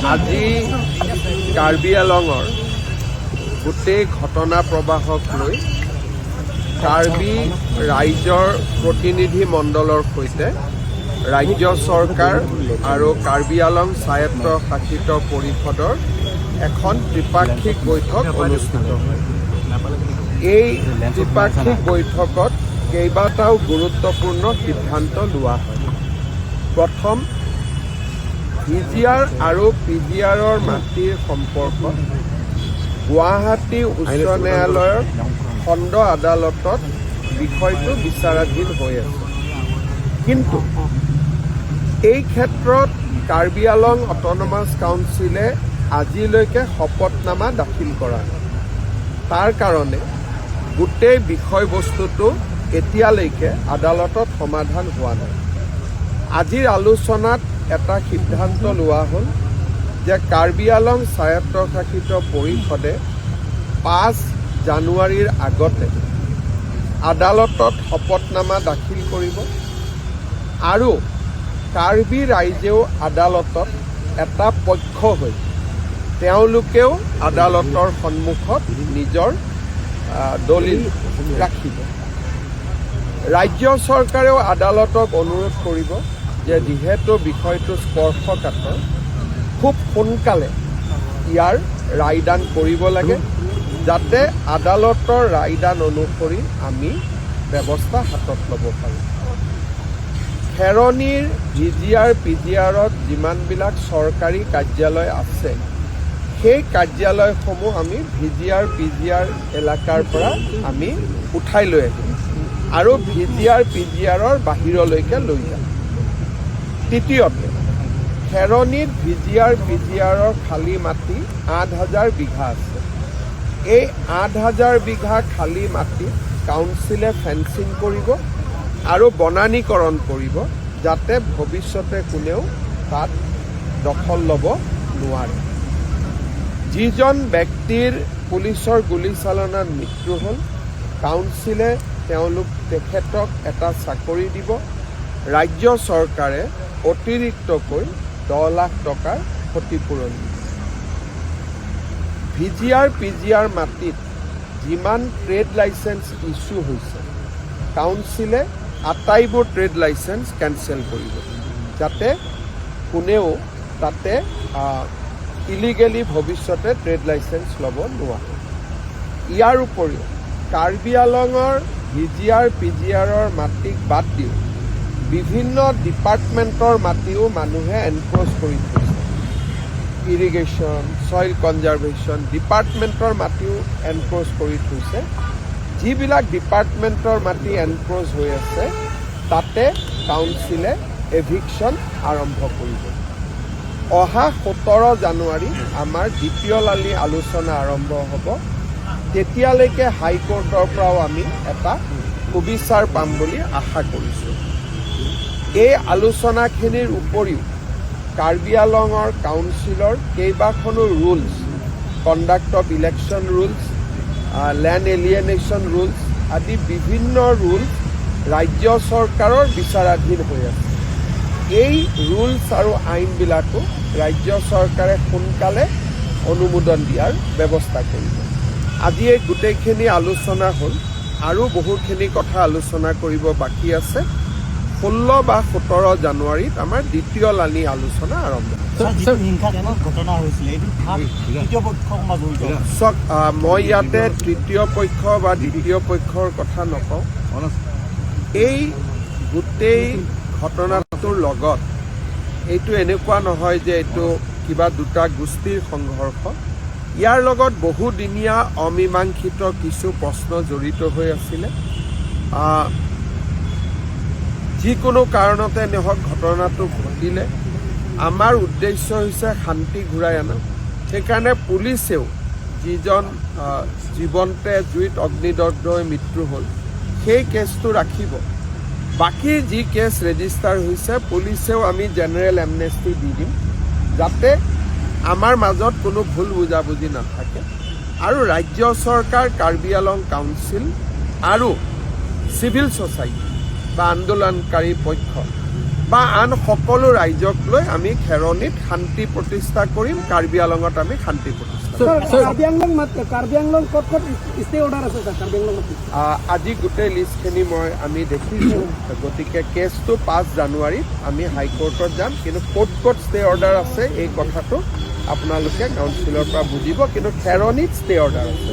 আজি কাৰ্বি আংলঙৰ গোটেই ঘটনা প্ৰবাহক লৈ কাৰ্বি ৰাইজৰ প্ৰতিনিধি মণ্ডলৰ সৈতে ৰাজ্য চৰকাৰ আৰু কাৰ্বি আংলং স্বায়ত্ত শাসিত পৰিষদৰ এখন ত্ৰিপাক্ষিক বৈঠক অনুষ্ঠিত হয়। এই ত্ৰিপাক্ষিক বৈঠকত কেইবাটাও গুৰুত্বপূৰ্ণ সিদ্ধান্ত লোৱা হয়। প্ৰথম, ভিজিআৰ আৰু পিজিআৰৰ মাটিৰ সম্পৰ্কত গুৱাহাটী উচ্চ ন্যায়ালয়ৰ খণ্ড আদালতত বিষয়টো বিচাৰাধীন হৈ আছে। কিন্তু এই ক্ষেত্ৰত কাৰ্বি আংলং অট'নমাছ কাউন্সিলে আজিলৈকে শপতনামা দাখিল কৰা নাই। তাৰ কাৰণে গোটেই বিষয়বস্তুটো এতিয়ালৈকে আদালতত সমাধান হোৱা নাই। আজিৰ আলোচনাত এটা সিদ্ধান্ত লোৱা হ'ল যে কাৰ্বি আংলং স্বায়ত্তশাসিত পৰিষদে 5 জানুৱাৰীৰ আগতে আদালতত শপতনামা দাখিল কৰিব আৰু কাৰ্বি ৰাইজেও আদালতত এটা পক্ষ হৈ তেওঁলোকেও আদালতৰ সন্মুখত নিজৰ দলিল ৰাখিব। ৰাজ্য চৰকাৰেও আদালতক অনুৰোধ কৰিব যে যিহেতু বিষয়টো স্পৰ্শকাতৰ, খুব সোনকালে ইয়াৰ ৰায়দান কৰিব লাগে, যাতে আদালতৰ ৰায়দান অনুসৰি আমি ব্যৱস্থা হাতত ল'ব পাৰোঁ। খেৰণিৰ ভিজিআৰ পিজিআৰত যিমানবিলাক চৰকাৰী কাৰ্যালয় আছে, সেই কাৰ্যালয়সমূহ আমি ভিজিআৰ পিজিআৰ এলেকাৰ পৰা আমি উঠাই লৈ আহিম আৰু ভিজিআৰ পিজিআৰৰ বাহিৰলৈকে লৈ যাম। তৃতীয়তে, খেৰণিত ভিজিআৰ পিজিআৰৰ খালী মাটি 8,000 বিঘা আছে। এই 8,000 বিঘা খালী মাটি কাউন্সিলে ফেন্সিং কৰিব আৰু বনানীকৰণ কৰিব, যাতে ভৱিষ্যতে কোনেও তাত দখল ল'ব নোৱাৰে। যিজন ব্যক্তিৰ পুলিচৰ গুলীচালনাত মৃত্যু হ'ল, কাউন্সিলে তেখেতক এটা চাকৰি দিব। ৰাজ্য চৰকাৰে অতিৰিক্তকৈ 10 লাখ টকাৰ ক্ষতিপূৰণ দিব। ভিজিআৰ পিজিআৰ মাটিত যিমান ট্ৰেড লাইচেঞ্চ ইছ্যু হৈছে, কাউন্সিলে আটাইবোৰ ট্ৰেড লাইচেঞ্চ কেনচেল কৰিব, যাতে কোনেও তাতে ইলিগেলি ভৱিষ্যতে ট্ৰেড লাইচেঞ্চ ল'ব নোৱাৰে। ইয়াৰ উপৰিও কাৰ্বি আংলঙৰ ভিজিআৰ পিজিআৰৰ মাটিক বাদ দিও বিভিন্ন ডিপাৰ্টমেণ্টৰ মাটিও মানুহে এনক্ৰ'চ কৰি থৈছে। ইৰিগেশ্যন, ছইল কনজাৰ্ভেশ্যন ডিপাৰ্টমেণ্টৰ মাটিও এনক্ৰ'চ কৰি থৈছে। যিবিলাক ডিপাৰ্টমেণ্টৰ মাটি এনক্ৰ'চ হৈ আছে, তাতে কাউন্সিলে এভিকশ্যন আৰম্ভ কৰিব। অহা 17 জানুৱাৰী আমাৰ দ্বিতীয় লানি আলোচনা আৰম্ভ হ'ব। তেতিয়ালৈকে হাইকোৰ্টৰ পৰাও আমি এটা সুবিচাৰ পাম বুলি আশা কৰিছোঁ। এই আলোচনাখিনিৰ উপৰিও কাৰ্বি আংলঙৰ কাউন্সিলৰ কেইবাখনো rules, conduct of election rules, land alienation rules আদি বিভিন্ন ৰুলছ ৰাজ্য চৰকাৰৰ বিচাৰাধীন হৈ আছে। এই ৰুলছ আৰু আইনবিলাকো ৰাজ্য চৰকাৰে সোনকালে অনুমোদন দিয়াৰ ব্যৱস্থা কৰিব। আজি এই গোটেইখিনি আলোচনা হ'ল, আৰু বহুখিনি কথা আলোচনা কৰিব বাকী আছে। 16 বা 17 জানুৱাৰীত আমাৰ দ্বিতীয় লানি আলোচনা আৰম্ভ হ'ব। চাওক, মই ইয়াতে তৃতীয় পক্ষ বা দ্বিতীয় পক্ষৰ কথা নকওঁ। এই গোটেই ঘটনাটোৰ লগত এইটো এনেকুৱা নহয় যে এইটো কিবা দুটা গোষ্ঠীৰ সংঘৰ্ষ। ইয়াৰ লগত বহুদিনীয়া অমীমাংসিত কিছু প্ৰশ্ন জড়িত হৈ আছিলে। যিকোনো কাৰণতে নহওক ঘটনাটো ঘটিলে আমাৰ উদ্দেশ্য হৈছে শান্তি ঘূৰাই অনা। সেইকাৰণে পুলিচেও যিজন জীৱন্তে জুইত অগ্নিদগ্ধ হৈ মৃত্যু হ'ল, সেই কেছটো ৰাখিব। বাকী যি কেছ ৰেজিষ্টাৰ হৈছে, পুলিচেও আমি জেনেৰেল এমনেষ্টি দি দিম, যাতে আমাৰ মাজত কোনো ভুল বুজাবুজি নাথাকে। আৰু ৰাজ্য চৰকাৰ, কাৰ্বি আংলং কাউন্সিল আৰু চিভিল ছ'চাইটি বা আন্দোলনকাৰী পক্ষ বা আন সকলো ৰাইজক লৈ আমি খেৰণীত শান্তি প্ৰতিষ্ঠা কৰিম, কাৰ্বি আংলঙত আমি শান্তি প্ৰতিষ্ঠা কৰিম। আজি গোটেই লিষ্টখিনি আমি দেখিছোঁ, গতিকে কেছটো 5 জানুৱাৰীত আমি হাইকোৰ্টত যাম, কিন্তু ক'ত ষ্টে অৰ্ডাৰ আছে এই কথাটো আপোনালোকে কাউন্সিলৰ পৰা বুজিব, কিন্তু খেৰণীত ষ্টে অৰ্ডাৰ আছে।